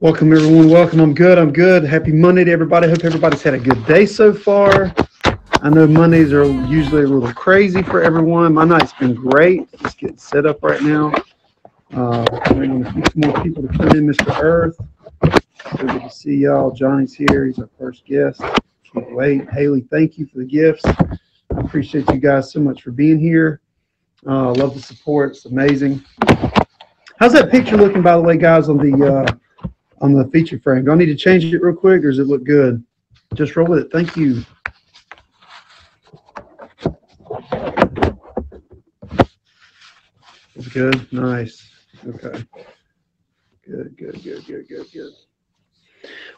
Welcome, everyone. Welcome. I'm good. I'm good. Happy Monday to everybody. Hope everybody's had a good day so far. I know Mondays are usually a little crazy for everyone. My night's been great. Just getting set up right now. Waiting on a few more people to come in. Mr. Earth. Good to see y'all. Johnny's here. He's our first guest. Can't wait. Haley, thank you for the gifts. I appreciate you guys so much for being here. Love the support. It's amazing. How's that picture looking, by the way, guys, on the feature frame? Do I need to change it real quick, or does it look good? Just roll with it. Thank you. It's good. Nice. Okay. Good.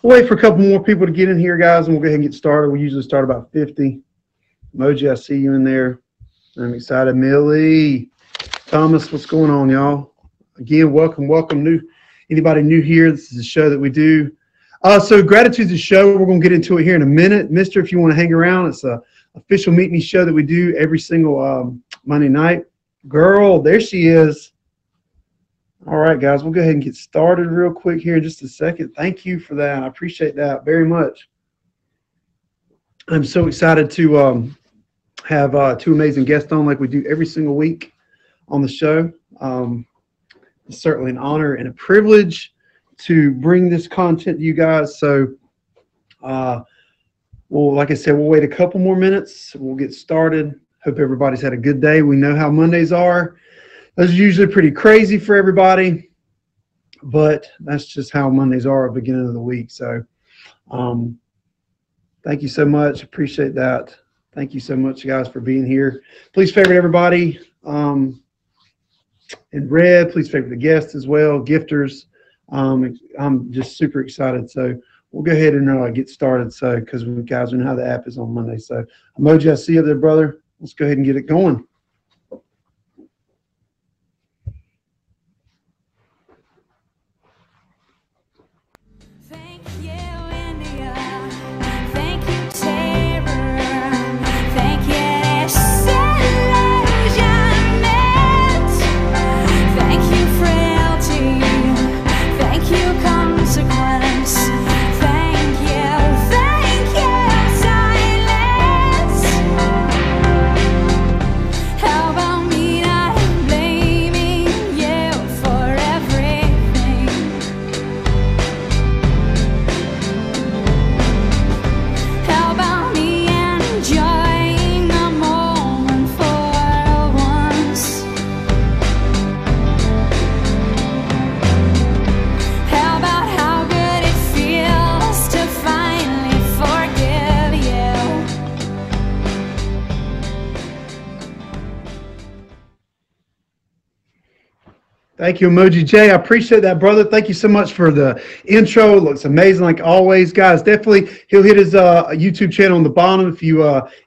We'll wait for a couple more people to get in here, guys, and we'll go ahead and get started. We usually start about 50. Moji, I see you in there. I'm excited. Millie, Thomas, what's going on, y'all? Again, welcome. Anybody new here? This is a show that we do. So Gratitude's a show. We're going to get into it here in a minute. Mister, if you want to hang around, it's a official Meet Me show that we do every single Monday night. Girl, there she is. All right, guys, we'll go ahead and get started real quick here in just a second. Thank you for that. I appreciate that very much. I'm so excited to have two amazing guests on like we do every single week on the show. It's certainly an honor and a privilege to bring this content to you guys. So, well, like I said, we'll wait a couple more minutes. We'll get started. Hope everybody's had a good day. We know how Mondays are. Those are usually pretty crazy for everybody, but that's just how Mondays are at the beginning of the week. So, thank you so much. Appreciate that. Thank you so much, guys, for being here. Please favorite everybody in red. Please favorite the guests as well, gifters. I'm just super excited. So we'll go ahead and get started. So because we guys know how the app is on Monday. So Emoji, I see you there, brother. Let's go ahead and get it going. Thank you, Emoji J. I appreciate that, brother. Thank you so much for the intro. It looks amazing, like always, guys. Definitely, he'll hit his YouTube channel on the bottom. If you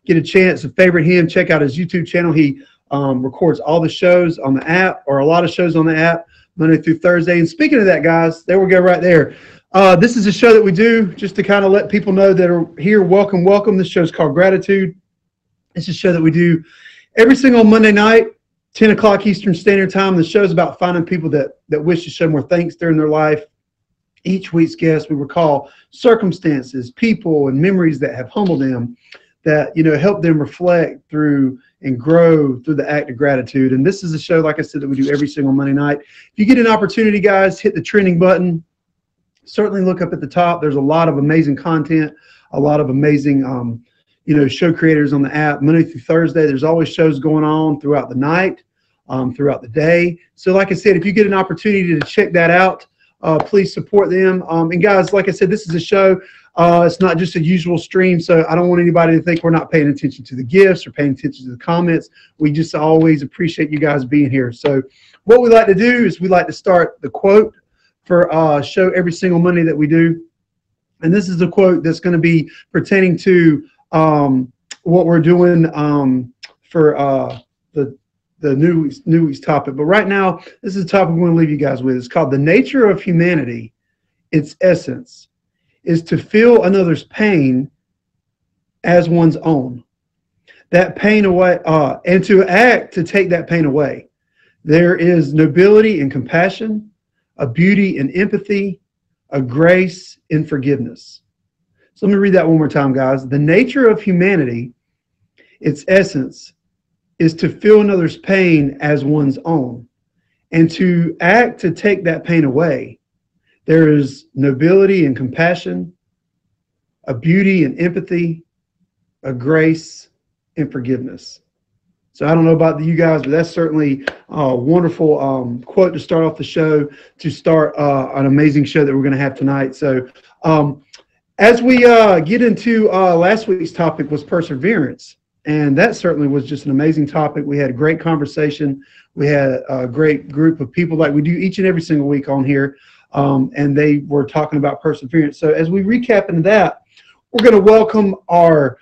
get a chance to favorite him, check out his YouTube channel. He records all the shows on the app, or a lot of shows on the app, Monday through Thursday. And speaking of that, guys, there we go right there. This is a show that we do just to kind of let people know that are here. Welcome. This show is called Gratitude. It's a show that we do every single Monday night. 10 o'clock Eastern Standard Time. The show is about finding people that wish to show more thanks during their life. Each week's guest, we recall circumstances, people, and memories that have humbled them, that help them reflect through and grow through the act of gratitude. And this is a show, like I said, that we do every single Monday night. If you get an opportunity, guys, hit the trending button. Certainly look up at the top. There's a lot of amazing content, a lot of amazing show creators on the app. Monday through Thursday, there's always shows going on throughout the night, throughout the day. So like I said, if you get an opportunity to check that out, please support them. And guys, like I said, this is a show. It's not just a usual stream, so I don't want anybody to think we're not paying attention to the gifts or paying attention to the comments. We just always appreciate you guys being here. So what we like to do is we like to start the quote for show every single Monday that we do. And this is a quote that's going to be pertaining to what we're doing for the new week's topic. But right now, this is a topic we want to leave you guys with. It's called The Nature of Humanity. Its essence is to feel another's pain as one's own. That pain away, and to act to take that pain away. There is nobility and compassion, a beauty and empathy, a grace in forgiveness. So let me read that one more time, guys. The nature of humanity, its essence, is to feel another's pain as one's own and to act to take that pain away. There is nobility and compassion, a beauty and empathy, a grace and forgiveness. So I don't know about you guys, but that's certainly a wonderful quote to start off the show, to start an amazing show that we're going to have tonight. So as we get into last week's topic was perseverance. And that certainly was just an amazing topic. We had a great conversation. We had a great group of people like we do each and every single week on here. And they were talking about perseverance. So as we recap into that, we're going to welcome our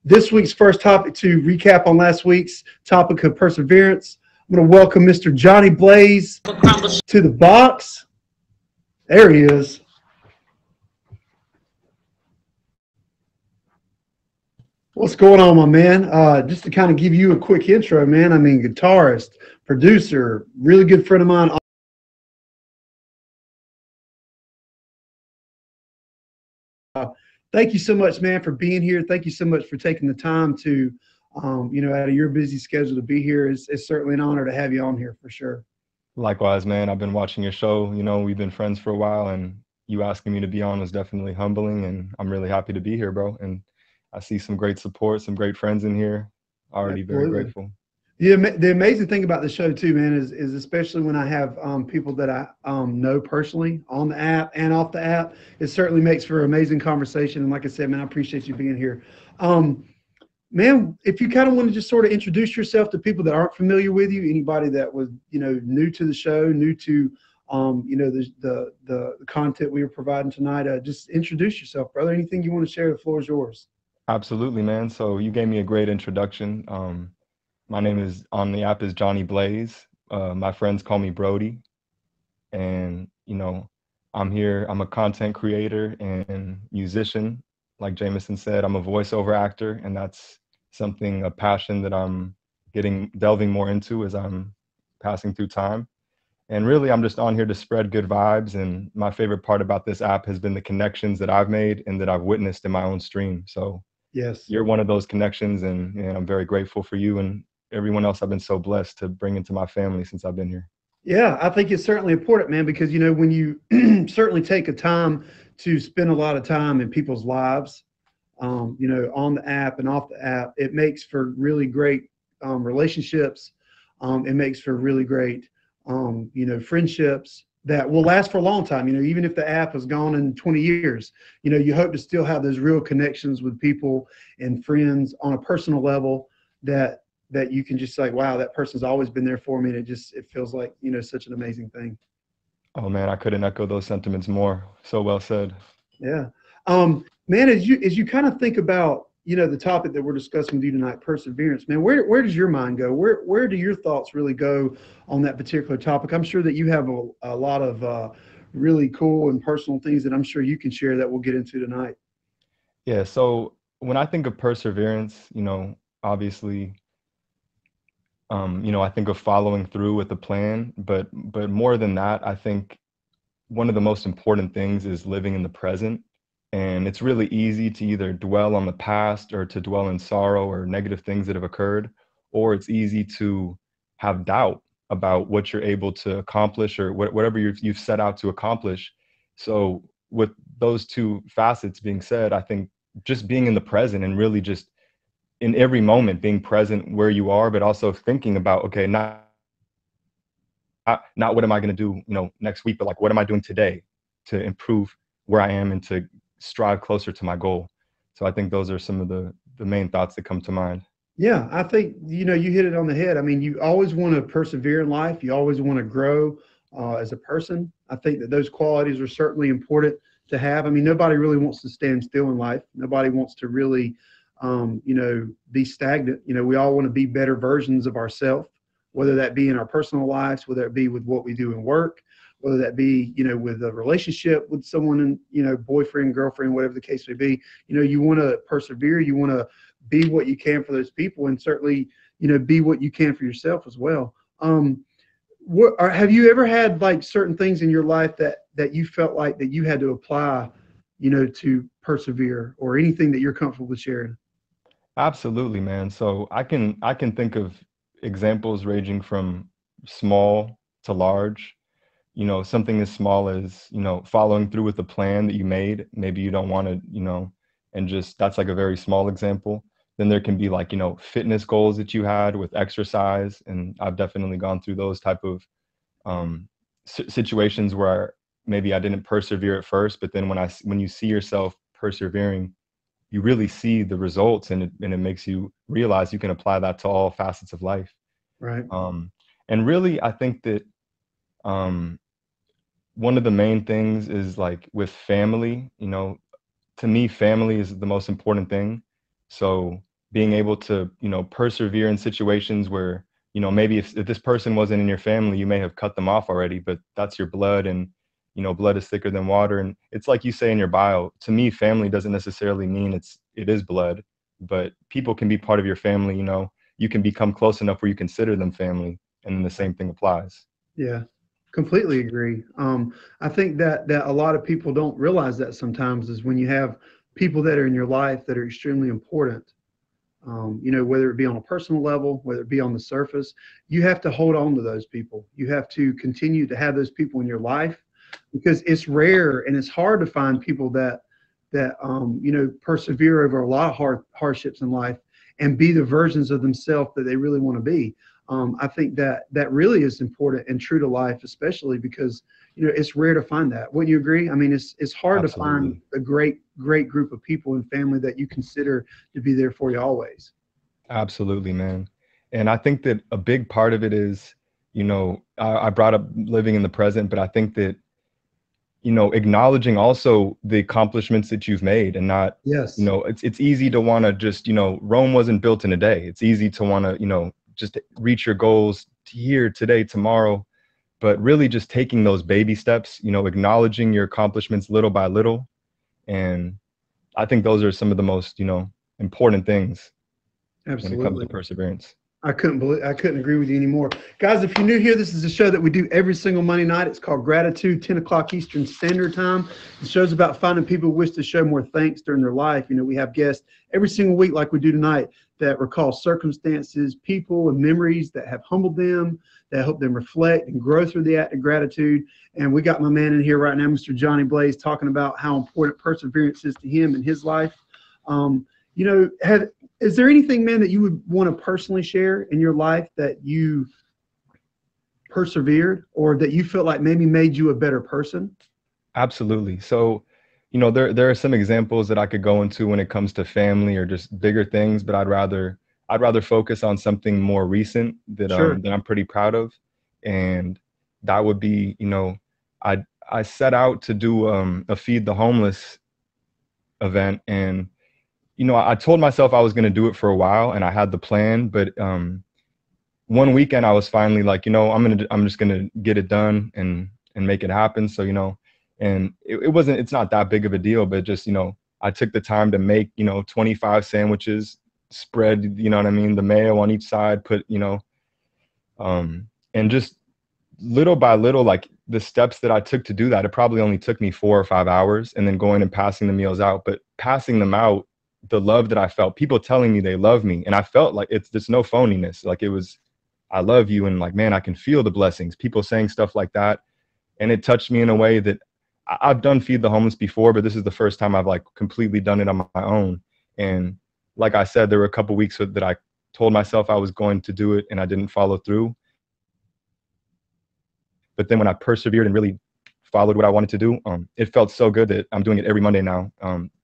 this week's first topic to recap on last week's topic of perseverance. I'm going to welcome Mr. Johnny Blaze to the box. There he is. What's going on, my man? Just to kind of give you a quick intro, man. I mean, guitarist, producer, really good friend of mine. Thank you so much, man, for being here. Thank you so much for taking the time to, out of your busy schedule to be here. It's certainly an honor to have you on here for sure. Likewise, man. I've been watching your show. You know, we've been friends for a while, and you asking me to be on was definitely humbling, and I'm really happy to be here, bro. And I see some great support, some great friends in here. Already very grateful. Yeah, the amazing thing about the show too, man, is especially when I have people that I know personally on the app and off the app, it certainly makes for amazing conversation. And like I said, man, I appreciate you being here. Man, if you kind of want to just sort of introduce yourself to people that aren't familiar with you, anybody that was, new to the show, new to, the content we were providing tonight, just introduce yourself, brother. Anything you want to share, the floor is yours. Absolutely, man. So you gave me a great introduction. My name is on the app is Johnny Blaze. My friends call me Brody. And, I'm here. I'm a content creator and musician. Like Jamison said, I'm a voiceover actor, and that's a passion that I'm delving more into as I'm passing through time. And really, I'm just on here to spread good vibes. And my favorite part about this app has been the connections that I've made and that I've witnessed in my own stream. So yes, you're one of those connections, and I'm very grateful for you and everyone else I've been so blessed to bring into my family since I've been here. Yeah, I think it's certainly important, man, because, when you certainly take a time to spend a lot of time in people's lives, on the app and off the app, it makes for really great relationships. It makes for really great, friendships that will last for a long time. Even if the app is gone in 20 years, you hope to still have those real connections with people and friends on a personal level that you can just say, wow, that person's always been there for me. And it feels like, such an amazing thing. Oh man, I couldn't echo those sentiments more. So well said. Yeah. Man, as you kind of think about, the topic that we're discussing with you tonight, perseverance, man, where does your mind go? Where do your thoughts really go on that particular topic? I'm sure that you have a lot of really cool and personal things that I'm sure you can share that we'll get into tonight. Yeah. So when I think of perseverance, obviously, I think of following through with the plan, but more than that, I think one of the most important things is living in the present. And it's really easy to either dwell on the past or to dwell in sorrow or negative things that have occurred, or it's easy to have doubt about what you're able to accomplish or whatever you've set out to accomplish. So with those two facets being said, I think just being in the present and really just in every moment being present where you are, but also thinking about, okay, not what am I going to do, next week, but like, what am I doing today to improve where I am and to strive closer to my goal. So I think those are some of the main thoughts that come to mind. Yeah, I think, you hit it on the head. I mean, you always want to persevere in life. You always want to grow as a person. I think that those qualities are certainly important to have. I mean, nobody really wants to stand still in life. Nobody wants to really, be stagnant. We all want to be better versions of ourselves, whether that be in our personal lives, whether it be with what we do in work, whether that be, with a relationship with someone and, boyfriend, girlfriend, whatever the case may be. You want to persevere. You want to be what you can for those people, and certainly, be what you can for yourself as well. Have you ever had like certain things in your life that that you felt like that you had to apply, to persevere, or anything that you're comfortable with sharing? Absolutely, man. So I can think of examples ranging from small to large. Something as small as, following through with a plan that you made. Maybe you don't want to, and just that's like a very small example. Then there can be like, fitness goals that you had with exercise. And I've definitely gone through those type of situations where maybe I didn't persevere at first, but then when you see yourself persevering, you really see the results, and it makes you realize you can apply that to all facets of life. Right. Um, and really, I think that um, one of the main things is like with family, to me, family is the most important thing. So being able to, persevere in situations where, maybe if this person wasn't in your family, you may have cut them off already, but that's your blood, and, blood is thicker than water. And it's like you say in your bio, to me, family doesn't necessarily mean it is blood, but people can be part of your family. You can become close enough where you consider them family, and then the same thing applies. Yeah, completely agree. I think that a lot of people don't realize that sometimes is when you have people that are in your life that are extremely important. Whether it be on a personal level, whether it be on the surface, you have to hold on to those people. You have to continue to have those people in your life, because it's rare and it's hard to find people that persevere over a lot of hardships in life and be the versions of themselves that they really want to be. I think that really is important and true to life, especially because it's rare to find that. Wouldn't you agree? I mean, it's hard to find Absolutely. a great group of people and family that you consider to be there for you always. Absolutely, man. And I think that a big part of it is, I brought up living in the present, but I think that, acknowledging also the accomplishments that you've made, and not, Yes, it's easy to want to just, Rome wasn't built in a day. It's easy to want to, just reach your goals here, today, tomorrow, but really just taking those baby steps, acknowledging your accomplishments little by little. And I think those are some of the most, important things when it comes absolutely. to perseverance. I couldn't agree with you anymore. Guys, if you're new here, this is a show that we do every single Monday night. It's called Gratitude, 10 o'clock Eastern Standard Time. The show's about finding people who wish to show more thanks during their life. We have guests every single week, like we do tonight, that recall circumstances, people, and memories that have humbled them, that help them reflect and grow through the act of gratitude. And we got my man in here right now, Mr. Johnny Blaze, talking about how important perseverance is to him in his life. Um, you know, had is there anything, man, that you would want to personally share in your life that you persevered, or that you felt like maybe made you a better person? Absolutely. So, there are some examples that I could go into when it comes to family or just bigger things, but I'd rather focus on something more recent Sure. that I'm pretty proud of. And that would be, I set out to do a feed the homeless event. And I told myself I was going to do it for a while, and I had the plan, but one weekend I was finally like, I'm just gonna get it done and make it happen. So, and it's not that big of a deal, but just, I took the time to make, 25 sandwiches, spread, you know what I mean, the mayo on each side, put, and just little by little, like the steps that I took to do that, it probably only took me 4 or 5 hours, and then going and passing the meals out. But passing them out, the love that I felt, people telling me they love me, and I felt like there's no phoniness. Like it was, I love you, and like, man, I can feel the blessings. People saying stuff like that, and it touched me in a way that I've done feed the homeless before, but this is the first time I've like completely done it on my own. And like I said, there were a couple weeks that I told myself I was going to do it, and I didn't follow through. But then when I persevered and really followed what I wanted to do, it felt so good that I'm doing it every Monday now.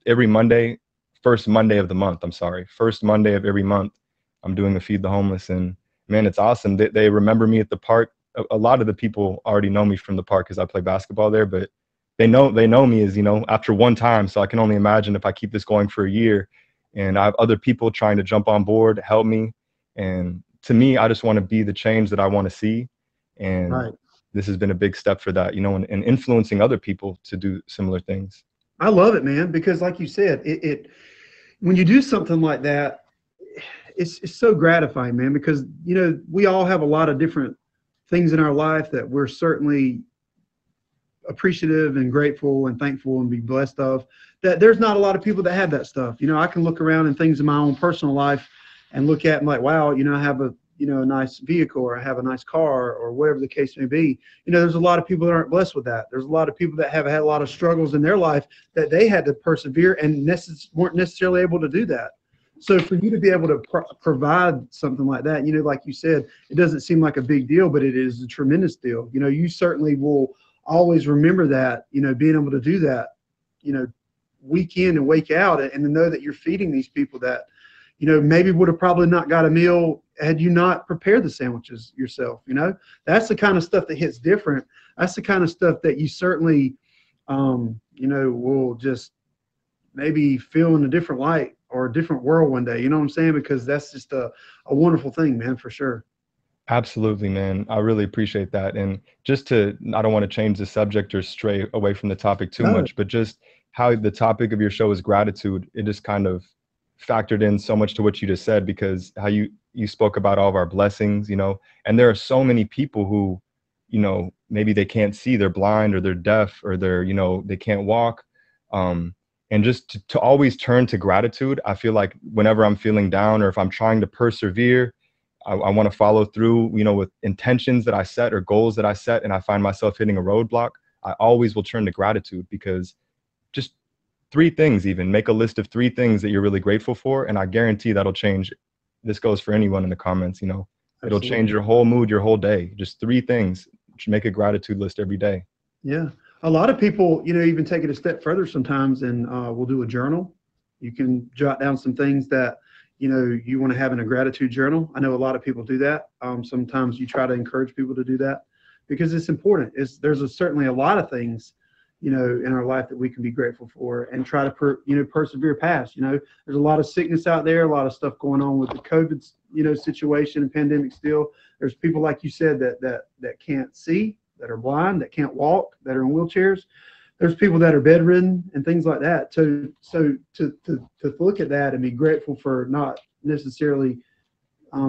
Every Monday, first Monday of the month, I'm sorry, first Monday of every month, I'm doing a feed the homeless. And man, it's awesome. They remember me at the park. A lot of the people already know me from the park because I play basketball there, but they know me as, after one time. So I can only imagine if I keep this going for a year, and I have other people trying to jump on board, help me. And to me, I just want to be the change that I want to see. And Right. this has been a big step for that, and influencing other people to do similar things. I love it, man, because like you said, it when you do something like that, it's so gratifying, man, because we all have a lot of different things in our life that we're certainly appreciative and grateful and thankful and be blessed of. That there's not a lot of people that have that stuff. I can look around and things in my own personal life and look at and like, wow, I have a nice vehicle, or I have a nice car, or whatever the case may be. There's a lot of people that aren't blessed with that. There's a lot of people that have had a lot of struggles in their life that they had to persevere and weren't necessarily able to do that. So for you to be able to provide something like that, like you said, it doesn't seem like a big deal, but it is a tremendous deal. You certainly will always remember that, being able to do that, week in and week out, and to know that you're feeding these people that, maybe would have probably not got a meal had you not prepared the sandwiches yourself. That's the kind of stuff that hits different. That's the kind of stuff that you certainly, will just maybe feel in a different light or a different world one day. You know what I'm saying? Because that's just a wonderful thing, man, for sure. Absolutely, man. I really appreciate that. And I don't want to change the subject or stray away from the topic too No. much, but just how the topic of your show is gratitude, it just kind of factored in so much to what you just said, because how you spoke about all of our blessings, and there are so many people who, maybe they can't see, they're blind, or they're deaf, or they can't walk. And just to always turn to gratitude. I feel like whenever I'm feeling down, or if I'm trying to persevere, I want to follow through, with intentions that I set or goals that I set, and I find myself hitting a roadblock, I always will turn to gratitude, because just 3 things, even make a list of 3 things that you're really grateful for. And I guarantee that'll change. This goes for anyone in the comments, it'll Absolutely. change your whole mood, your whole day. Just 3 things. Make a gratitude list every day. Yeah. A lot of people, even take it a step further sometimes, and we'll do a journal. You can jot down some things that, you want to have in a gratitude journal. I know a lot of people do that. Sometimes you try to encourage people to do that because it's important. There's certainly a lot of things, in our life that we can be grateful for and try to, persevere past. There's a lot of sickness out there, a lot of stuff going on with the COVID, situation and pandemic still. There's people, like you said, that can't see, that are blind, that can't walk, that are in wheelchairs. There's people that are bedridden and things like that. So to look at that and be grateful for not necessarily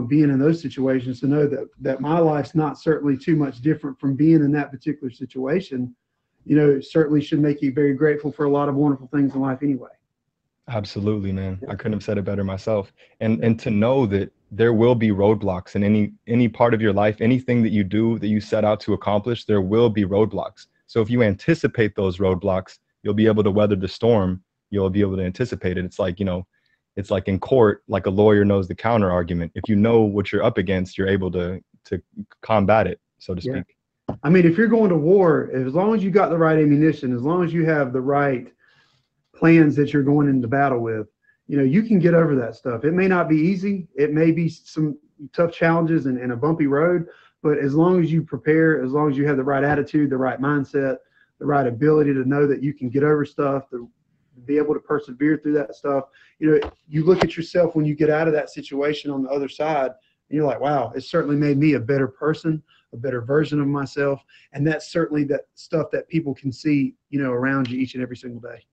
being in those situations, to know that my life's not certainly too much different from being in that particular situation, it certainly should make you very grateful for a lot of wonderful things in life anyway. Absolutely, man. I couldn't have said it better myself. And to know that there will be roadblocks in any part of your life, anything that you do that you set out to accomplish, there will be roadblocks. So if you anticipate those roadblocks, you'll be able to weather the storm. You'll be able to anticipate it. It's like, it's like in court, like a lawyer knows the counter argument. If you know what you're up against, you're able to combat it, so to speak. I mean, if you're going to war, as long as you got the right ammunition, as long as you have the right plans that you're going into battle with, you can get over that stuff. It may not be easy. It may be some tough challenges and a bumpy road, but as long as you prepare, as long as you have the right attitude, the right mindset, the right ability to know that you can get over stuff, to be able to persevere through that stuff, you look at yourself when you get out of that situation on the other side, and you're like, wow, it certainly made me a better person, a better version of myself. And that's certainly that stuff that people can see, around you each and every single day.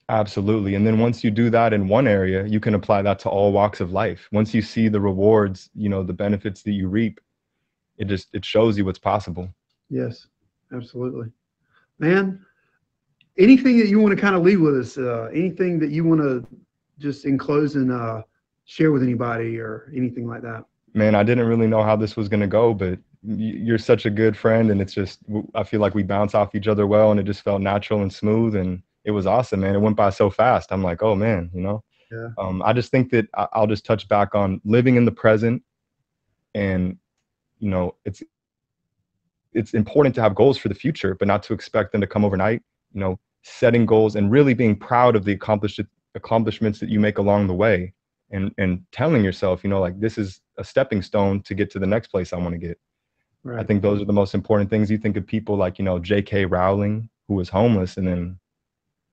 Absolutely. And then once you do that in one area, you can apply that to all walks of life. Once you see the rewards, the benefits that you reap, it shows you what's possible. Yes, absolutely. Man, anything that you want to kind of leave with us, anything that you want to just in closing share with anybody or anything like that? Man, I didn't really know how this was going to go, but you're such a good friend, and I feel like we bounce off each other well, and it just felt natural and smooth, and it was awesome, man. It went by so fast. I'm like, oh man, Yeah. I just think that I'll just touch back on living in the present, and it's important to have goals for the future, but not to expect them to come overnight. Setting goals and really being proud of the accomplishments that you make along the way, and telling yourself, like, this is a stepping stone to get to the next place I want to get. Right. I think those are the most important things. You think of people like, J.K. Rowling, who was homeless, and then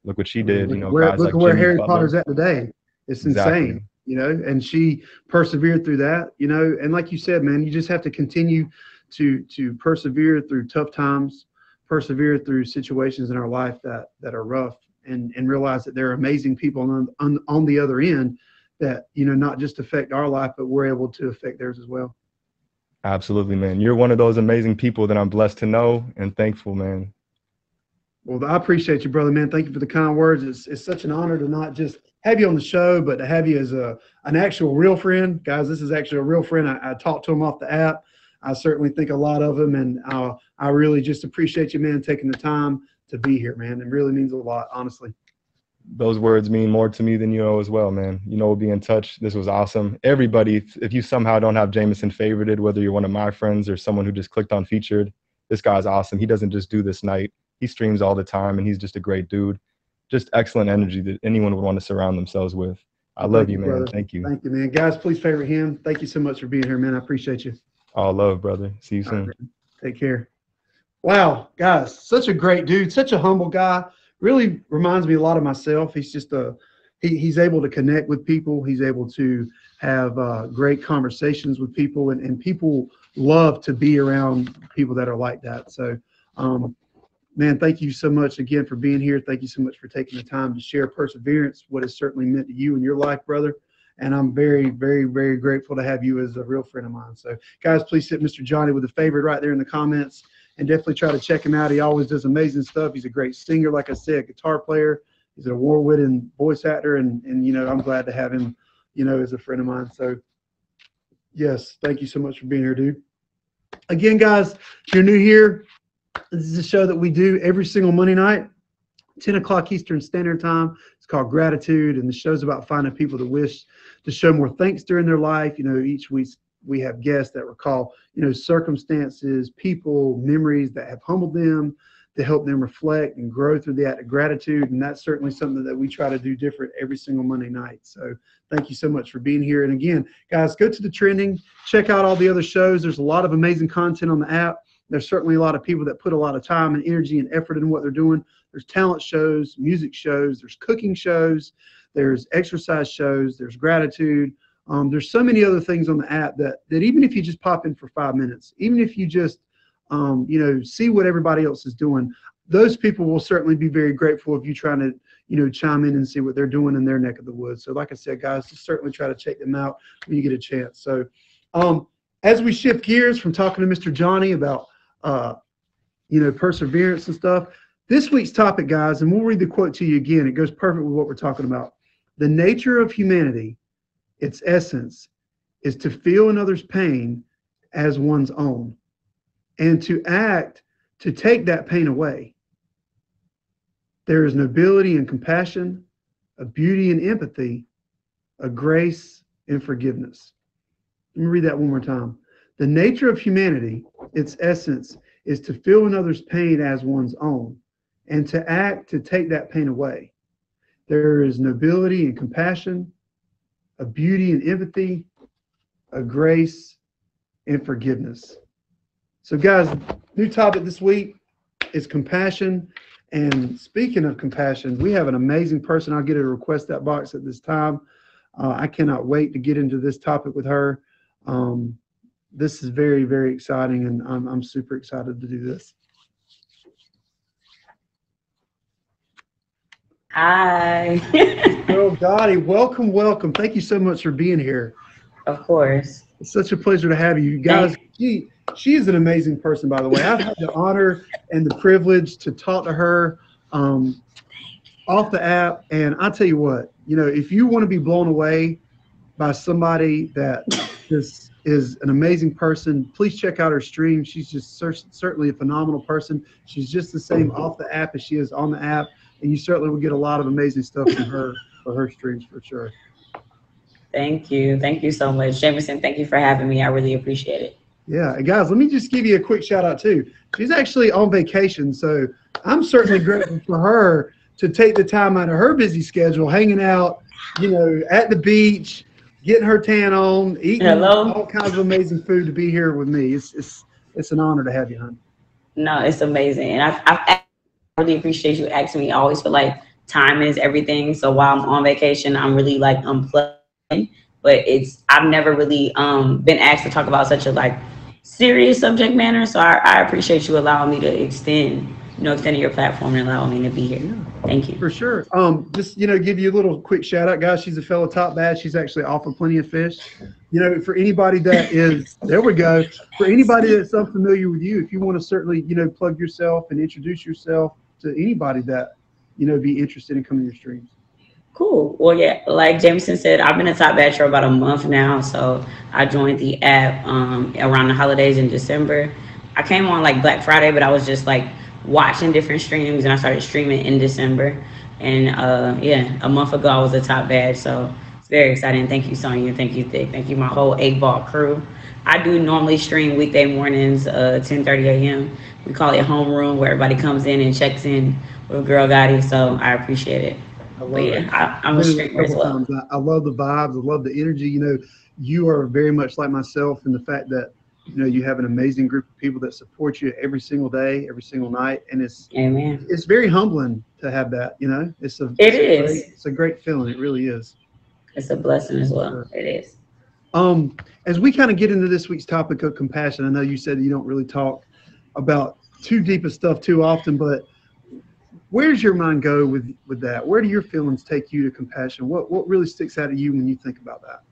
look what she did. Look guys like where Jimmy Harry Butler. Potter's at today. It's insane, and she persevered through that, and like you said, man, you just have to continue to persevere through tough times, persevere through situations in our life that are rough, and realize that there are amazing people on the other end that, not just affect our life, but we're able to affect theirs as well. Absolutely, man. You're one of those amazing people that I'm blessed to know and thankful, man. Well, I appreciate you, brother, man. Thank you for the kind words. It's such an honor to not just have you on the show, but to have you as an actual real friend. Guys, this is actually a real friend. I talked to him off the app. I certainly think a lot of him, and I really just appreciate you, man, taking the time to be here, man. It really means a lot, honestly. Those words mean more to me than you know as well, man. You know, we'll be in touch. This was awesome. Everybody, if you somehow don't have Jamison favorited, whether you're one of my friends or someone who just clicked on featured, this guy's awesome. He doesn't just do this night. He streams all the time, and he's just a great dude. Just excellent energy that anyone would want to surround themselves with. I love you, man. Brother. Thank you. Thank you, man. Guys, please favorite him. Thank you so much for being here, man. I appreciate you. All love, brother. See you soon. Right, take care. Wow, guys, such a great dude, such a humble guy. Really reminds me a lot of myself. He's just he's able to connect with people. He's able to have great conversations with people, and people love to be around people that are like that. So, man, thank you so much again for being here. Thank you so much for taking the time to share perseverance, what it's certainly meant to you in your life, brother. And I'm very, very, very grateful to have you as a real friend of mine. So, guys, please hit Mr. Johnny with a favorite right there in the comments, and definitely try to check him out. He always does amazing stuff. He's a great singer, like I said, guitar player. He's an award-winning voice actor, and you know, I'm glad to have him, you know, as a friend of mine. So, yes, thank you so much for being here, dude. Again, guys, if you're new here, this is a show that we do every single Monday night, 10 o'clock Eastern Standard Time. It's called Gratitude, and the show's about finding people that wish to show more thanks during their life. You know, each week we have guests that recall, you know, circumstances, people, memories that have humbled them, to help them reflect and grow through the act of gratitude. And that's certainly something that we try to do different every single Monday night. So thank you so much for being here. And again, guys, go to the trending, check out all the other shows. There's a lot of amazing content on the app. There's certainly a lot of people that put a lot of time and energy and effort in what they're doing. There's talent shows, music shows, there's cooking shows, there's exercise shows, there's gratitude. There's so many other things on the app that even if you just pop in for 5 minutes, even if you just, you know, see what everybody else is doing, those people will certainly be very grateful if you trying to, you know, chime in and see what they're doing in their neck of the woods. So like I said, guys, just certainly try to check them out when you get a chance. So as we shift gears from talking to Mr. Johnny about, you know, perseverance and stuff, this week's topic, guys, and we'll read the quote to you again. It goes perfect with what we're talking about. The nature of humanity, its essence, is to feel another's pain as one's own, and to act to take that pain away. There is nobility and compassion, a beauty and empathy, a grace and forgiveness. Let me read that one more time. The nature of humanity, its essence, is to feel another's pain as one's own, and to act to take that pain away. There is nobility and compassion, a beauty and empathy, a grace and forgiveness. So guys, new topic this week is compassion. And speaking of compassion, we have an amazing person. I'll get her to request that box at this time. I cannot wait to get into this topic with her. This is very, very exciting, and I'm super excited to do this. Hi. Girl Dottie, welcome, welcome. Thank you so much for being here. Of course. It's such a pleasure to have you. Guys, she is an amazing person, by the way. I've had the honor and the privilege to talk to her off the app. And I tell you what, you know, if you want to be blown away by somebody that just is an amazing person, please check out her stream. She's just certainly a phenomenal person. She's just the same off the app as she is on the app. And you certainly will get a lot of amazing stuff from her for her streams for sure. Thank you. Thank you so much. Jamison, thank you for having me. I really appreciate it. Yeah. And guys, let me just give you a quick shout out too. She's actually on vacation. So I'm certainly grateful for her to take the time out of her busy schedule, hanging out, you know, at the beach, getting her tan on, eating all kinds of amazing food to be here with me. It's an honor to have you, hon. No, it's amazing. And I really appreciate you asking me. I always feel like time is everything. So while I'm on vacation, I'm really like unplugged. But I've never really been asked to talk about such a like serious subject matter. So I appreciate you allowing me to extending your platform and allowing me to be here. Thank you. For sure. Just, you know, give you a little quick shout out, guys. She's a fellow top bass. She's actually off of Plenty of Fish. You know, for anybody that is, there we go. For anybody that's unfamiliar with you, if you want to certainly, you know, plug yourself and introduce yourself, to anybody that, be interested in coming to your streams? Cool. Well, yeah, like Jamison said, I've been a top batcher about a month now. So I joined the app around the holidays in December. I came on like Black Friday, but I was just like watching different streams, and I started streaming in December. And yeah, a month ago I was a top badge. So it's very exciting. Thank you, Sonya. Thank you, Thick. Thank you, my whole 8 Ball crew. I do normally stream weekday mornings, 10:30 a.m. We call it homeroom, where everybody comes in and checks in with Girl Gotti. So I appreciate it. I But love it. yeah, I'm a Been there streamer as well. times. I love the vibes. I love the energy. You are very much like myself in the fact that, you have an amazing group of people that support you every single day, every single night. And Amen. it's very humbling to have that, It is. It's a great feeling. It really is. It's a blessing as well. It is. As we kind of get into this week's topic of compassion, I know you said you don't really talk about too deep of stuff too often, but where does your mind go with that? Where do your feelings take you to compassion? What really sticks out at you when you think about that?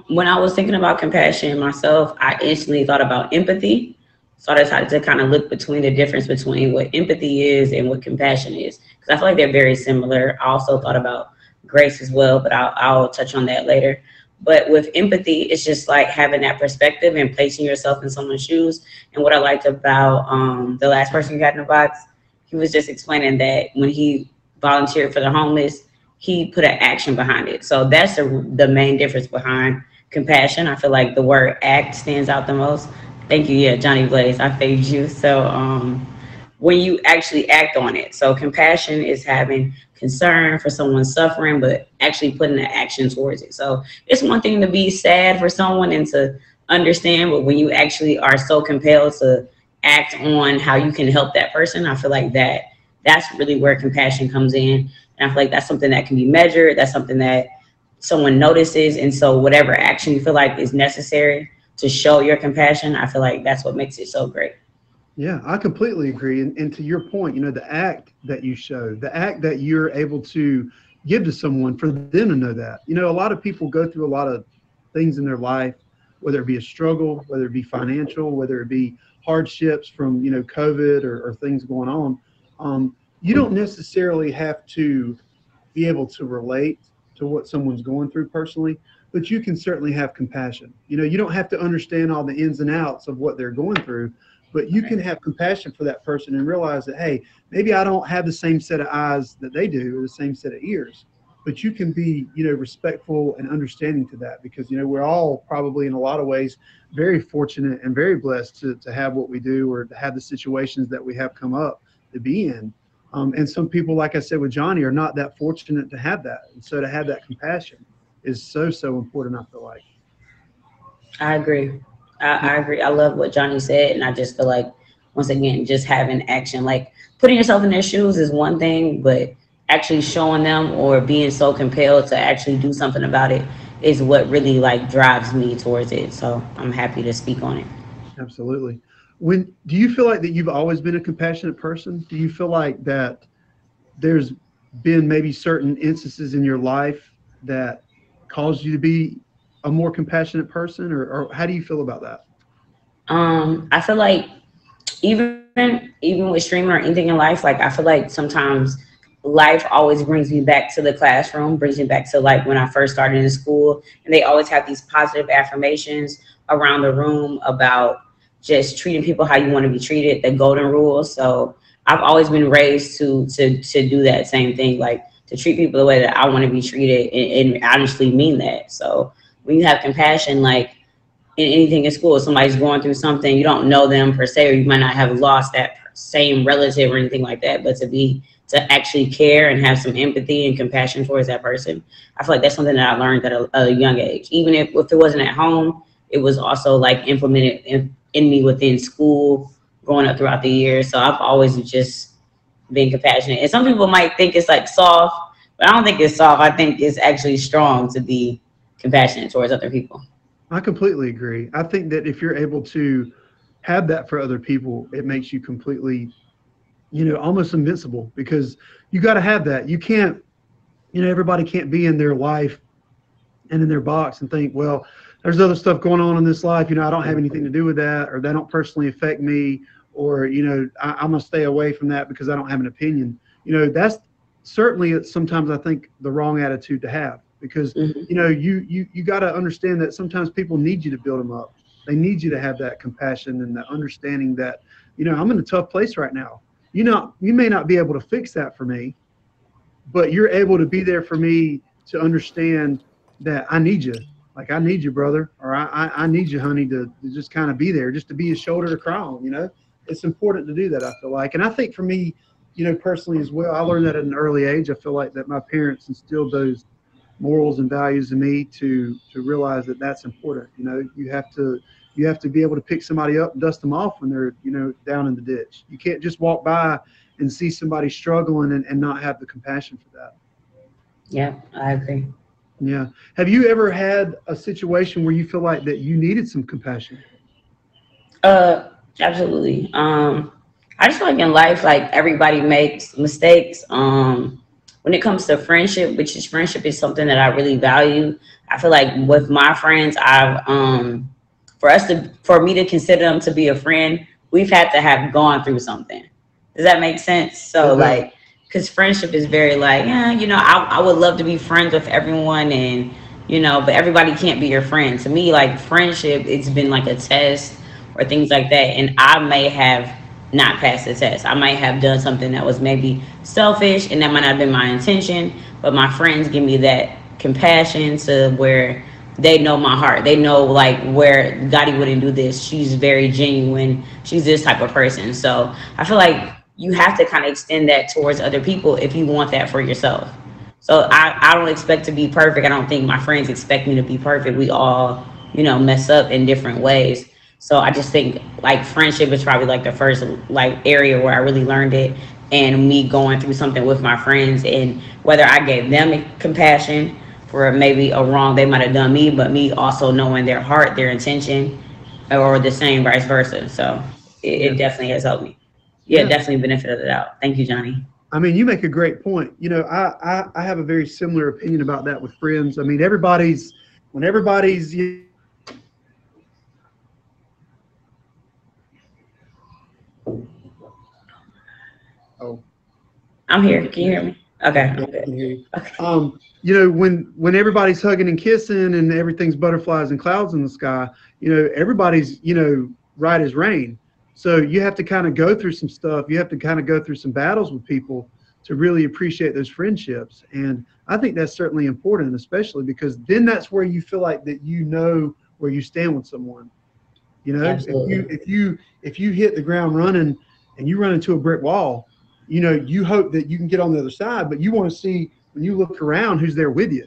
When I was thinking about compassion myself, I instantly thought about empathy. So I decided to kind of look between the difference between what empathy is and what compassion is, because I feel like they're very similar. I also thought about grace as well, but I'll touch on that later. But with empathy, it's just like having that perspective and placing yourself in someone's shoes. And what I liked about the last person who got in the box, he was just explaining that when he volunteered for the homeless, he put an action behind it. So that's the main difference behind compassion. I feel like the word act stands out the most. Thank you. Yeah, Johnny Blaze, I favored you. So when you actually act on it. So compassion is having concern for someone suffering, but actually putting an action towards it. So it's one thing to be sad for someone and to understand, but when you actually are so compelled to act on how you can help that person, I feel like that's really where compassion comes in. And I feel like that's something that can be measured. That's something that someone notices. And so whatever action you feel like is necessary to show your compassion, I feel like that's what makes it so great. Yeah, I completely agree. And to your point, the act that you show, the act that you're able to give to someone for them to know that. A lot of people go through a lot of things in their life, whether it be a struggle, whether it be financial, whether it be hardships from, COVID or things going on. You don't necessarily have to be able to relate to what someone's going through personally, but you can certainly have compassion. You don't have to understand all the ins and outs of what they're going through, but you can have compassion for that person and realize that, hey, maybe I don't have the same set of eyes that they do or the same set of ears, but you can be, respectful and understanding to that, because, we're all probably in a lot of ways very fortunate and very blessed to have what we do or to have the situations that we have come up to be in. And some people, like I said with Johnny, are not that fortunate to have that. And so to have that compassion is so important, I feel like. I agree. I agree. I love what Johnny said. And I just feel like, once again, just having action, like putting yourself in their shoes is one thing, but actually showing them or being so compelled to actually do something about it is what really like drives me towards it. So I'm happy to speak on it. Absolutely. Do you feel like that you've always been a compassionate person? Do you feel like that there's been maybe certain instances in your life that caused you to be a more compassionate person, or how do you feel about that? I feel like even with streaming or anything in life, like I feel like sometimes life always brings me back to the classroom, brings me back to like when I first started in school, and they always have these positive affirmations around the room about just treating people how you want to be treated, the golden rule. So I've always been raised to do that same thing, like to treat people the way that I want to be treated, and honestly mean that. So when you have compassion, like in anything in school, somebody's going through something, you don't know them per se, or you might not have lost that same relative or anything like that, but to actually care and have some empathy and compassion towards that person, I feel like that's something that I learned at a young age. Even if it wasn't at home, it was also like implemented in me within school, growing up throughout the years. So I've always just been compassionate. And some people might think it's like soft, but I don't think it's soft. I think it's actually strong to be compassionate towards other people. I completely agree. I think that if you're able to have that for other people, it makes you completely, almost invincible, because you got to have that. You can't, everybody can't be in their life and in their box and think, well, there's other stuff going on in this life. I don't have anything to do with that, or they don't personally affect me, or, you know, I'm going to stay away from that because I don't have an opinion. You know, that's certainly sometimes I think the wrong attitude to have, because, Mm-hmm. you know, you got to understand that sometimes people need you to build them up. They need you to have that compassion and the understanding that, you know, I'm in a tough place right now. You may not be able to fix that for me, but you're able to be there for me to understand that I need you. Like, I need you, brother, or I need you, honey, to just kind of be there, just to be a shoulder to cry on, you know? It's important to do that, I feel like. And I think for me, you know, personally as well, I learned that at an early age. I feel like that my parents instilled those morals and values in me to realize that that's important. You know, you have to be able to pick somebody up and dust them off when they're, you know, down in the ditch. You can't just walk by and see somebody struggling and not have the compassion for that. Yeah, I agree. Yeah. Have you ever had a situation where you feel like that you needed some compassion? Absolutely. I just feel like in life, like everybody makes mistakes. When it comes to friendship, which is friendship is something that I really value. I feel like with my friends, for me to consider them to be a friend, we've had to have gone through something. Does that make sense? So It does. like, because friendship is very like, yeah, you know, I would love to be friends with everyone, and you know, but everybody can't be your friend. To me, like friendship, it's been like a test or things like that, and I may have not passed the test. I might have done something that was maybe selfish, and that might not have been my intention. But my friends give me that compassion to where they know my heart. They know like where Gotti wouldn't do this. She's very genuine. She's this type of person. So I feel like you have to kind of extend that towards other people if you want that for yourself. So I don't expect to be perfect. I don't think my friends expect me to be perfect. We all, you know, mess up in different ways. So I just think like friendship is probably like the first like area where I really learned it, and me going through something with my friends, and whether I gave them compassion for maybe a wrong they might have done me, but me also knowing their heart, their intention, or the same vice versa. So Yeah. it definitely has helped me. Yeah, Yeah. definitely benefit of the doubt. Thank you, Johnny. I mean, you make a great point. You know, I have a very similar opinion about that with friends. I mean, when everybody's, oh, I'm can you here. hear Can you me? hear me? Okay, Yeah, I'm I good. can hear you. Okay. You know, when everybody's hugging and kissing and everything's butterflies and clouds in the sky, you know, everybody's, you know, right as rain. So you have to kind of go through some stuff. You have to kind of go through some battles with people to really appreciate those friendships. And I think that's certainly important, especially because then that's where you feel like that you know where you stand with someone. You know, Absolutely. if you hit the ground running and you run into a brick wall, you know, you hope that you can get on the other side, but you want to see when you look around who's there with you.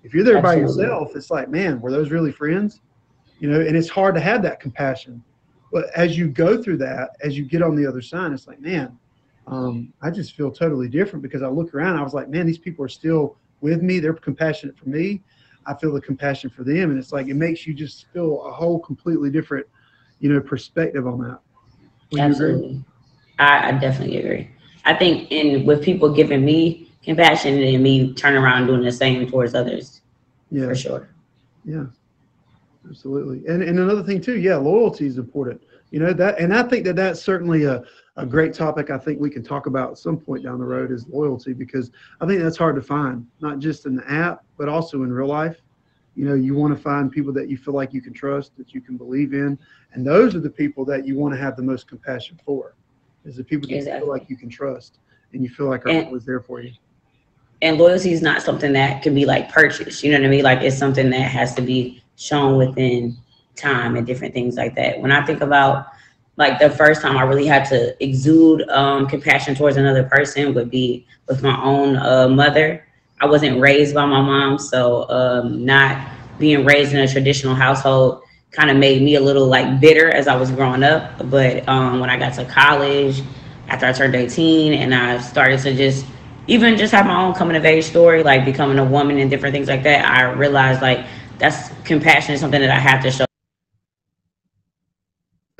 If you're there by Absolutely. yourself, it's like, man, were those really friends? You know, and it's hard to have that compassion. But as you go through that, as you get on the other side, it's like, man, I just feel totally different because I look around. I was like, man, these people are still with me. They're compassionate for me. I feel the compassion for them, and it's like it makes you just feel a whole completely different, you know, perspective on that. Would you agree? Absolutely. I definitely agree. I think in with people giving me compassion and me turning around and doing the same towards others, for Yeah, sure. yeah, absolutely. And another thing too, yeah, loyalty is important. You know that, and I think that that's certainly a great topic. I think we can talk about at some point down the road is loyalty, because I think that's hard to find, not just in the app, but also in real life. You know, you want to find people that you feel like you can trust, that you can believe in, and those are the people that you want to have the most compassion for, is the people that you feel like Exactly. you can trust and you feel like are And always there for you. and loyalty is not something that can be like purchased. You know what I mean? Like it's something that has to be shown within time and different things like that. When I think about like the first time I really had to exude compassion towards another person would be with my own mother. I wasn't raised by my mom, so not being raised in a traditional household kind of made me a little like bitter as I was growing up. But when I got to college, after I turned 18, and I started to just even just have my own coming of age story, like becoming a woman and different things like that, I realized like that's compassion is something that I have to show.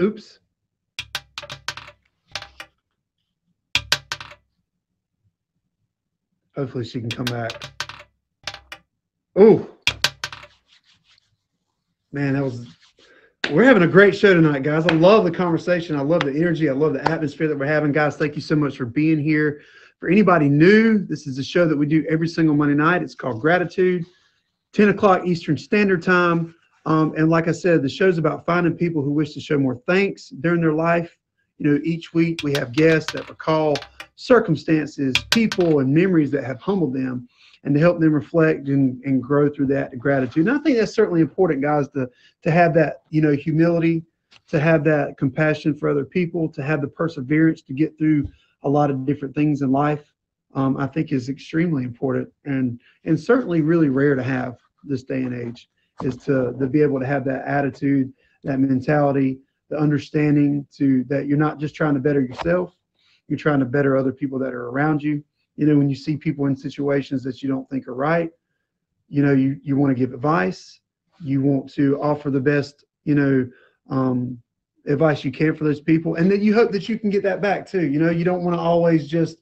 Oops. Hopefully she can come back. Oh, man, We're having a great show tonight, guys. I love the conversation. I love the energy. I love the atmosphere that we're having. Guys, thank you so much for being here. For anybody new, this is a show that we do every single Monday night. It's called Gratitude, 10 o'clock Eastern Standard Time. And like I said, the show's about finding people who wish to show more thanks during their life. You know, each week we have guests that recall circumstances, people, and memories that have humbled them, and to help them reflect and grow through that gratitude. And I think that's certainly important, guys, to have that, you know, humility, to have that compassion for other people, to have the perseverance to get through a lot of different things in life. I think is extremely important, and certainly really rare to have this day and age, is to be able to have that attitude, that mentality, the understanding that you're not just trying to better yourself, you're trying to better other people that are around you. You know, when you see people in situations that you don't think are right, you know, you want to give advice. You want to offer the best, you know, advice you can for those people. And then you hope that you can get that back too. You know, you don't want to always just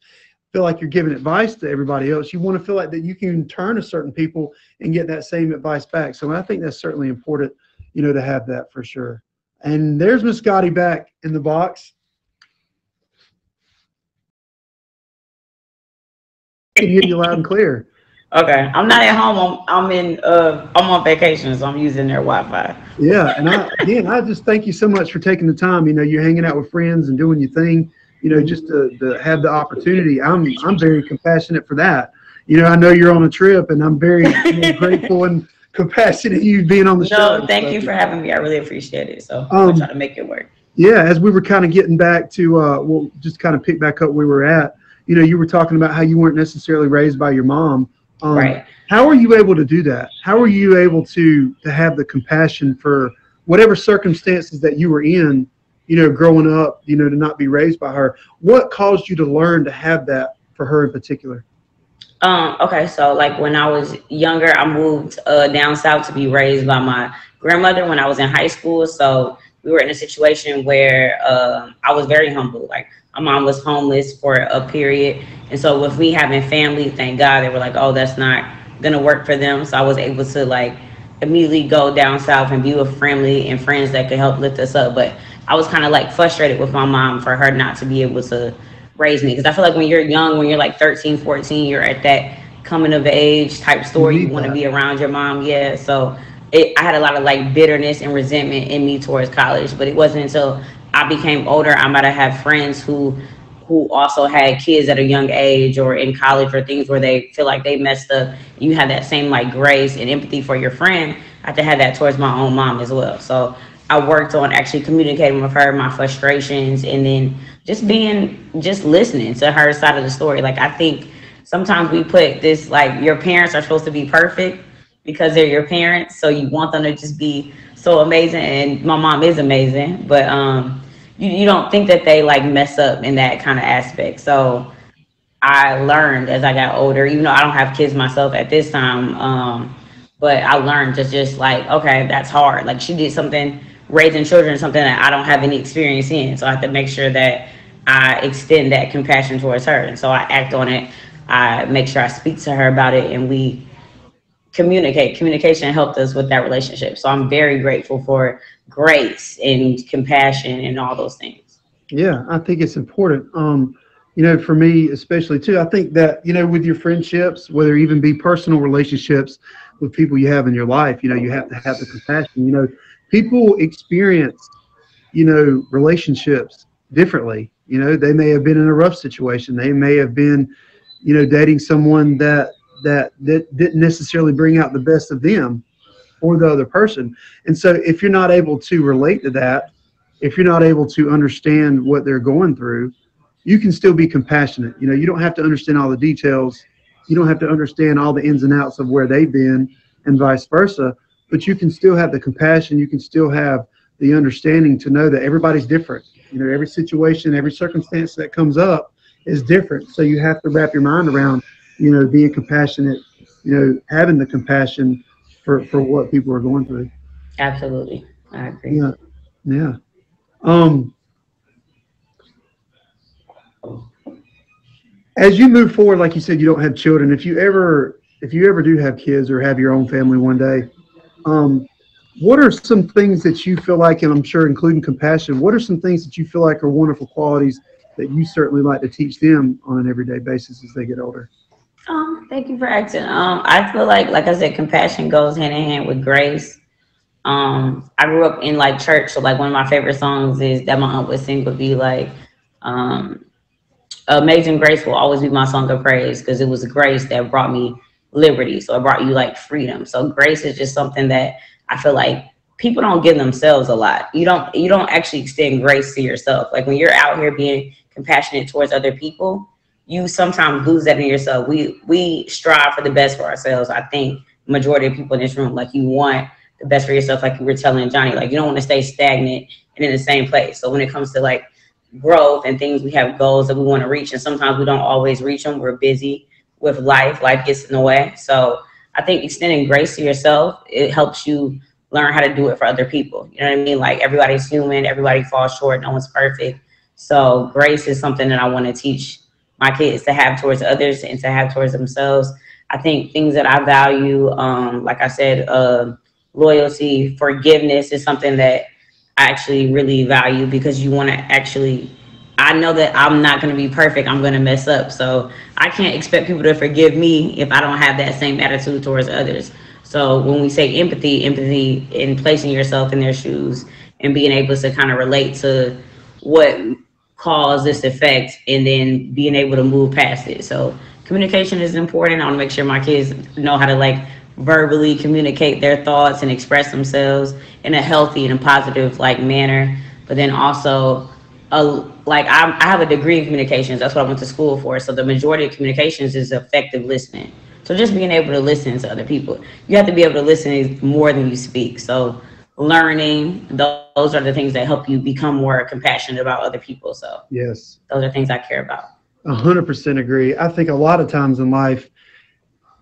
feel like you're giving advice to everybody else. You want to feel like that you can turn to certain people and get that same advice back. So I think that's certainly important, you know, to have that for sure. And there's Miss Scotty back in the box. I can hear you loud and clear. Okay, I'm not at home. I'm on vacation, so I'm using their Wi-Fi. Yeah, and I just thank you so much for taking the time. You know, you're hanging out with friends and doing your thing. You know, just to have the opportunity. I'm very compassionate for that. You know, I know you're on a trip, and I'm very grateful and compassionate you being on the show. No, thank you for having me. I really appreciate it. So I'm trying to make it work. Yeah, as we were kind of getting back to, we'll just kind of pick back up where we were at. You know, you were talking about how you weren't necessarily raised by your mom. Right. How are you able to do that? How are you able to have the compassion for whatever circumstances that you were in, you know, growing up, you know, to not be raised by her? What caused you to learn to have that for her in particular? Okay, so like when I was younger, I moved down south to be raised by my grandmother when I was in high school. So we were in a situation where I was very humble. Like my mom was homeless for a period. And so with me having family, thank God, they were like, oh, that's not gonna work for them. So I was able to like immediately go down south and be with family and friends that could help lift us up. But I was kind of like frustrated with my mom for her not to be able to raise me. Because I feel like when you're young, when you're like 13, 14, you're at that coming of age type story. You want to be around your mom. Yeah. So I had a lot of like bitterness and resentment in me towards college. But it wasn't until I became older, I might have had friends who also had kids at a young age or in college or things where they feel like they messed up. You have that same like grace and empathy for your friend. I had to have that towards my own mom as well. So I worked on actually communicating with her my frustrations, and then just listening to her side of the story. Like I think sometimes we put this like your parents are supposed to be perfect because they're your parents, so you want them to just be so amazing. And my mom is amazing, but you don't think that they like mess up in that kind of aspect. So I learned as I got older, even though I don't have kids myself at this time, but I learned to just like, okay, that's hard. Like she did something, raising children, something that I don't have any experience in. So I have to make sure that I extend that compassion towards her. And so I act on it. I make sure I speak to her about it, and we communicate. Communication helped us with that relationship. So I'm very grateful for grace and compassion and all those things. Yeah, I think it's important. You know, for me especially too, I think that, you know, with your friendships, whether even be personal relationships with people you have in your life, you know, you have to have the compassion. You know, people experience, you know, relationships differently. You know, they may have been in a rough situation. They may have been, you know, dating someone that didn't necessarily bring out the best of them or the other person. And so if you're not able to relate to that, if you're not able to understand what they're going through, you can still be compassionate. You know, you don't have to understand all the details. You don't have to understand all the ins and outs of where they've been and vice versa, but you can still have the compassion. You can still have the understanding to know that everybody's different. You know, every situation, every circumstance that comes up is different. So you have to wrap your mind around, you know, being compassionate, you know, having the compassion for what people are going through. Absolutely. I agree. Yeah. Yeah. As you move forward, like you said, you don't have children. If you ever do have kids or have your own family one day, what are some things that you feel like, and I'm sure including compassion, what are some things that you feel like are wonderful qualities that you certainly like to teach them on an everyday basis as they get older? Thank you for asking. I feel like I said, compassion goes hand in hand with grace. I grew up in like church, so like one of my favorite songs is that my aunt would sing would be like, um, "Amazing Grace" will always be my song of praise because it was grace that brought me liberty. So it brought you like freedom. So grace is just something that I feel like people don't give themselves a lot. You don't actually extend grace to yourself. Like when you're out here being compassionate towards other people, you sometimes lose that in yourself. We strive for the best for ourselves. I think majority of people in this room, like you want the best for yourself, like you were telling Johnny, like you don't want to stay stagnant and in the same place. So when it comes to like growth and things, we have goals that we want to reach, and sometimes we don't always reach them. We're busy with life gets in the way. So I think extending grace to yourself, it helps you learn how to do it for other people. You know what I mean? Like everybody's human, everybody falls short, no one's perfect. So grace is something that I want to teach my kids to have towards others and to have towards themselves. I think things that I value, like I said, loyalty, forgiveness is something that I actually really value, because you want to actually, I know that I'm not going to be perfect. I'm going to mess up. So I can't expect people to forgive me if I don't have that same attitude towards others. So when we say empathy in placing yourself in their shoes and being able to kind of relate to what caused this effect and then being able to move past it. So communication is important. I want to make sure my kids know how to like verbally communicate their thoughts and express themselves in a healthy and a positive like manner. But then also, like I have a degree in communications. That's what I went to school for. So the majority of communications is effective listening. So just being able to listen to other people. You have to be able to listen more than you speak. So learning, those are the things that help you become more compassionate about other people. So Yes, those are things I care about. 100% agree. I think a lot of times in life,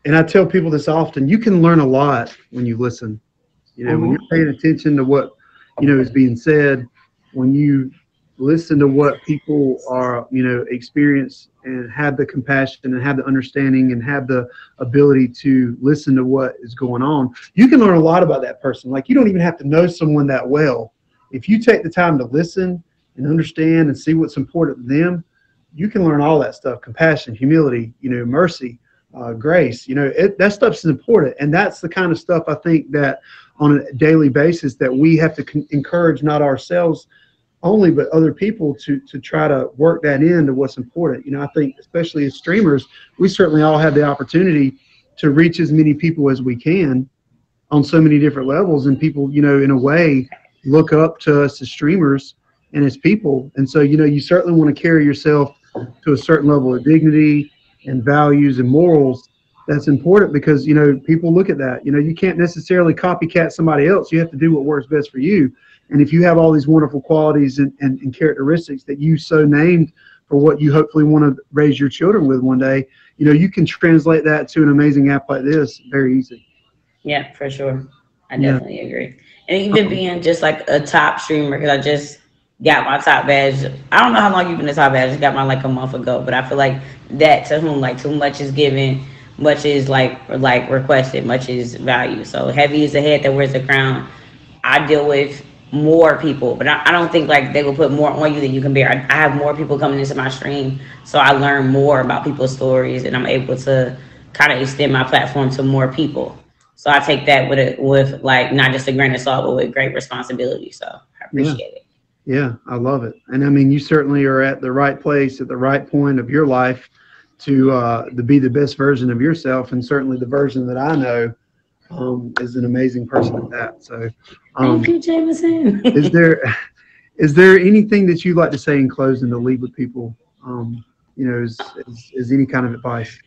and I tell people this often, you can learn a lot when you listen. You know, when Mm-hmm. you're paying attention to what, is being said, when you listen to what people are, experience and have the compassion and have the understanding and have the ability to listen to what is going on, you can learn a lot about that person. Like you don't even have to know someone that well. If you take the time to listen and understand and see what's important to them, you can learn all that stuff: compassion, humility, mercy, grace. That stuff's important, and that's the kind of stuff I think that on a daily basis that we have to encourage, not ourselves only, but other people to try to work that into what's important. I think especially as streamers, we certainly all have the opportunity to reach as many people as we can on so many different levels, and people, in a way, look up to us as streamers and as people. And so, you certainly want to carry yourself to a certain level of dignity and values and morals. That's important because, people look at that. You can't necessarily copycat somebody else. You have to do what works best for you. And if you have all these wonderful qualities and characteristics that you so named for what you hopefully want to raise your children with one day, you can translate that to an amazing app like this very easy. Yeah, for sure. I Yeah. definitely agree. And even being just like a top streamer, because I just got my top badge. I don't know how long you've been a top badge. I just got mine like a month ago. But I feel like that, to whom like too much is given, much is like requested, much is value. So heavy is the head that wears the crown. I deal with more people, but I don't think like they will put more on you than you can bear. I have more people coming into my stream, so I learn more about people's stories, and I'm able to kind of extend my platform to more people. So I take that with like not just a grain of salt, but with great responsibility. So I Yeah. appreciate it. Yeah, I love it. And I mean, you certainly are at the right place at the right point of your life to be the best version of yourself. And certainly the version that I know is an amazing person at that. So, Thank um, you, Jamison. is there is there anything that you'd like to say in closing to leave with people? Is any kind of advice?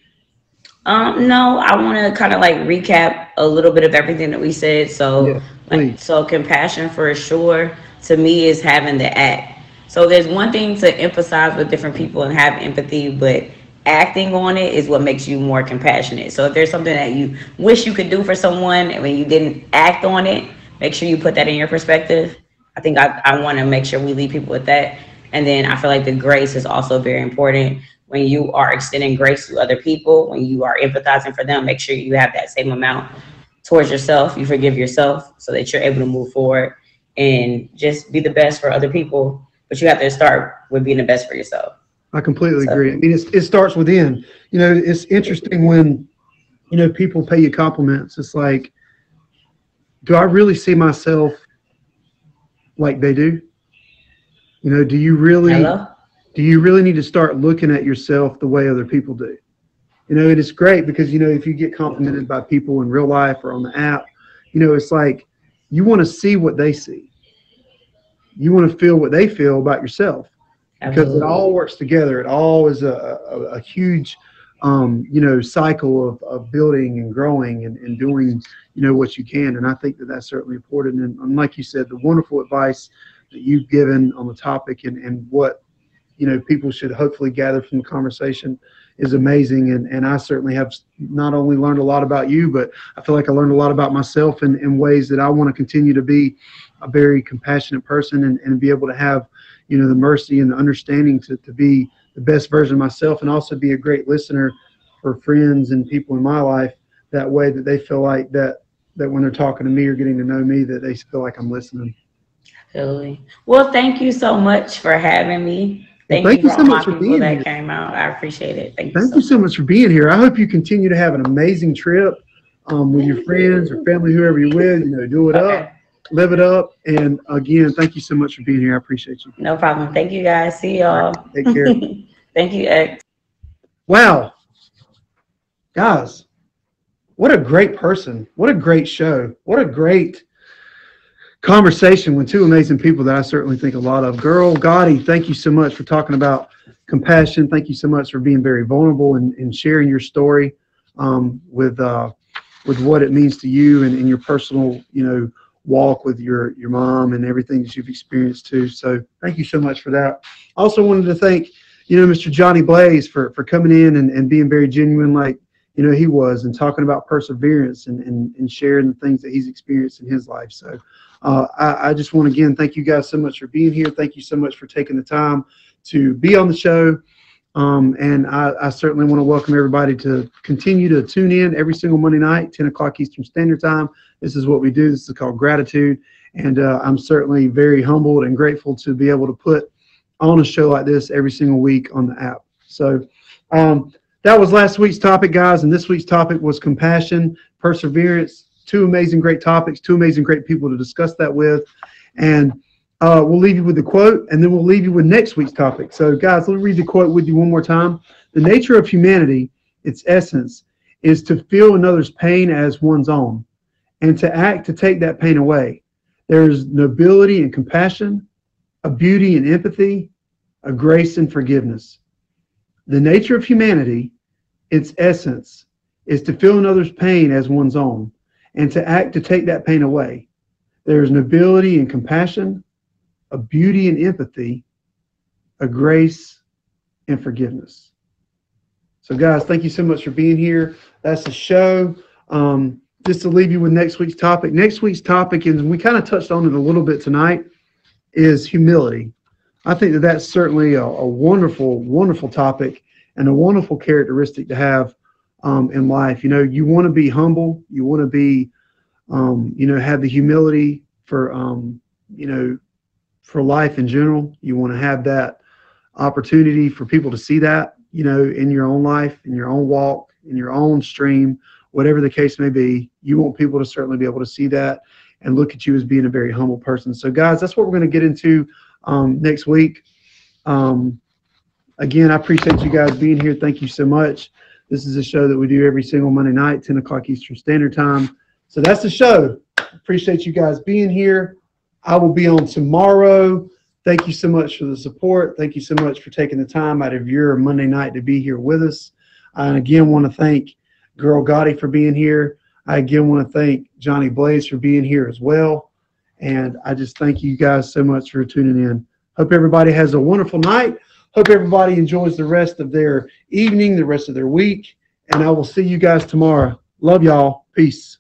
No, I want to kind of like recap a little bit of everything that we said. So, Yes, please. compassion for sure to me is having the act. So there's one thing to emphasize with different people and have empathy, but acting on it is what makes you more compassionate. So if there's something that you wish you could do for someone and when you didn't act on it, make sure you put that in your perspective. I think I want to make sure we leave people with that. And then I feel like the grace is also very important. When you are extending grace to other people, when you are empathizing for them, make sure you have that same amount towards yourself. You forgive yourself so that you're able to move forward and just be the best for other people. But you have to start with being the best for yourself. I completely agree. I mean, it starts within. You know, it's interesting when, you know, people pay you compliments. It's like, do I really see myself like they do? You know, do you really need to start looking at yourself the way other people do? You know, it is great because, you know, if you get complimented by people in real life or on the app, you know, it's like you want to see what they see. You want to feel what they feel about yourself. Because it all works together. It all is a huge, you know, cycle of building and growing and doing, you know, what you can. And I think that that's certainly important. And like you said, the wonderful advice that you've given on the topic and what, you know, people should hopefully gather from the conversation is amazing. And I certainly have not only learned a lot about you, but I feel like I learned a lot about myself in ways that I want to continue to be a very compassionate person and be able to have, you know, the mercy and the understanding to be the best version of myself, and also be a great listener for friends and people in my life, that way that they feel like that when they're talking to me or getting to know me, that they feel like I'm listening. Absolutely. Well, thank you so much for having me. Thank you so much for being here. Came out. I appreciate it. Thank you so much for being here. I hope you continue to have an amazing trip with your friends or family, whoever you're with. You know, do it up. Live it up. And again, thank you so much for being here. I appreciate you. No problem. Thank you, guys. See y'all. Right, take care. Thank you, X. Wow. Guys, what a great person. What a great show. What a great conversation with two amazing people that I certainly think a lot of. Girl Gotti, thank you so much for talking about compassion. Thank you so much for being very vulnerable and sharing your story with what it means to you and your personal, you know, walk with your mom and everything that you've experienced too. So thank you so much for that. I also wanted to thank, you know, Mr. Johnny Blaze for coming in and being very genuine like, you know, he was, and talking about perseverance and sharing the things that he's experienced in his life. So I just want to, again, thank you guys so much for being here. Thank you so much for taking the time to be on the show. And I certainly want to welcome everybody to continue to tune in every single Monday night, 10 o'clock Eastern Standard Time. This is what we do. This is called Gratitude. And I'm certainly very humbled and grateful to be able to put on a show like this every single week on the app. So that was last week's topic, guys. And this week's topic was compassion, perseverance. Two amazing, great topics, two amazing, great people to discuss that with. And we'll leave you with the quote, and then we'll leave you with next week's topic. So, guys, let me read the quote with you one more time. The nature of humanity, its essence, is to feel another's pain as one's own, and to act to take that pain away. There is nobility and compassion, a beauty and empathy, a grace and forgiveness. The nature of humanity, its essence, is to feel another's pain as one's own, and to act to take that pain away. There is nobility and compassion, a beauty and empathy, a grace and forgiveness. So, guys, thank you so much for being here. That's the show. Just to leave you with next week's topic. Next week's topic, and we kind of touched on it a little bit tonight, is humility. I think that that's certainly a wonderful, wonderful topic and a wonderful characteristic to have in life. You know, you want to be humble. You want to be, you know, have the humility for, you know, for life in general. You want to have that opportunity for people to see that, you know, in your own life, in your own walk, in your own stream, whatever the case may be. You want people to certainly be able to see that and look at you as being a very humble person. So, guys, that's what we're going to get into next week. Again, I appreciate you guys being here. Thank you so much. This is a show that we do every single Monday night, 10 o'clock Eastern Standard Time. So that's the show. Appreciate you guys being here. I will be on tomorrow. Thank you so much for the support. Thank you so much for taking the time out of your Monday night to be here with us. I again want to thank Girl Gotti for being here. I again want to thank Johnny Blaze for being here as well. And I just thank you guys so much for tuning in. Hope everybody has a wonderful night. Hope everybody enjoys the rest of their evening, the rest of their week. And I will see you guys tomorrow. Love y'all. Peace.